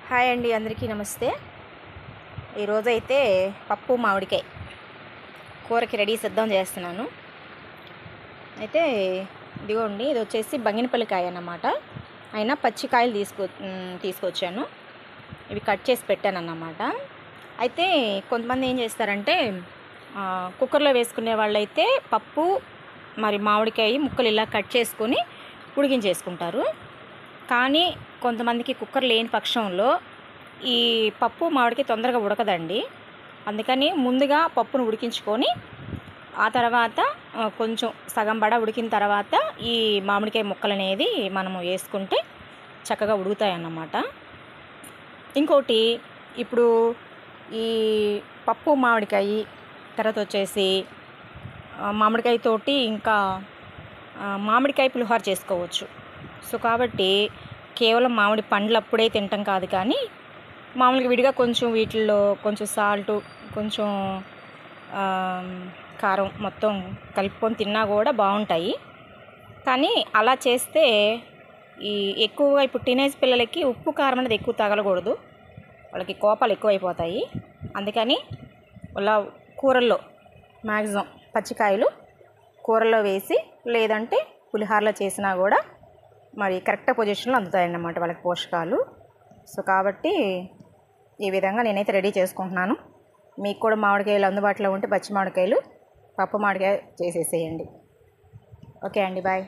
Hi అండి, అందరికీ నమస్తే. ఈరోజైతే పప్పు మామిడికాయ కూరకి రెడీ సిద్ధం చేస్తున్నాను. అయితే ఇదిగోండి, ఇది వచ్చేసి బంగినపల్లికాయ అన్నమాట. అయినా పచ్చికాయలు తీసుకొచ్చాను. ఇవి కట్ చేసి పెట్టాను అన్నమాట. అయితే కొంతమంది ఏం చేస్తారంటే కుక్కర్లో వేసుకునే వాళ్ళైతే పప్పు మరి మామిడికాయ ముక్కలు ఇలా కట్ చేసుకొని ఉడికించేసుకుంటారు. కానీ కొంతమందికి కుక్కర్ లేని పక్షంలో ఈ పప్పు మామిడికాయ తొందరగా ఉడకదండి. అందుకని ముందుగా పప్పును ఉడికించుకొని ఆ తర్వాత కొంచెం సగం బడ ఉడికిన తర్వాత ఈ మామిడికాయ ముక్కలు అనేది మనము వేసుకుంటే చక్కగా ఉడుకుతాయి అన్నమాట. ఇంకోటి, ఇప్పుడు ఈ పప్పు మామిడికాయ తర్వాత వచ్చేసి మామిడికాయతోటి ఇంకా మామిడికాయ పులిహోర చేసుకోవచ్చు. సో కాబట్టి కేవలం మామిడి పండ్లు అప్పుడే తింటాం కాదు, కానీ మామూలుగా విడిగా కొంచెం వీటిల్లో కొంచెం సాల్టు, కొంచెం కారం మొత్తం కలుపుకొని తిన్నా కూడా బాగుంటాయి. కానీ అలా చేస్తే ఎక్కువగా ఇప్పుడు టీనేజ్ పిల్లలకి ఉప్పు కారం అనేది ఎక్కువ తగలకూడదు, వాళ్ళకి కోపాలు ఎక్కువైపోతాయి. అందుకని అలా కూరల్లో మ్యాక్సిమం పచ్చికాయలు కూరలో వేసి, లేదంటే పులిహోరలో చేసినా కూడా మరి కరెక్ట్ పొజిషన్లో అందుతాయన్నమాట వాళ్ళకి పోషకాలు. సో కాబట్టి ఈ విధంగా నేనైతే రెడీ చేసుకుంటున్నాను. మీకు కూడా మామిడికాయలు అందుబాటులో ఉంటే పచ్చి మామిడికాయలు పప్పు మామిడికాయ చేసేసేయండి. ఓకే అండి, బాయ్.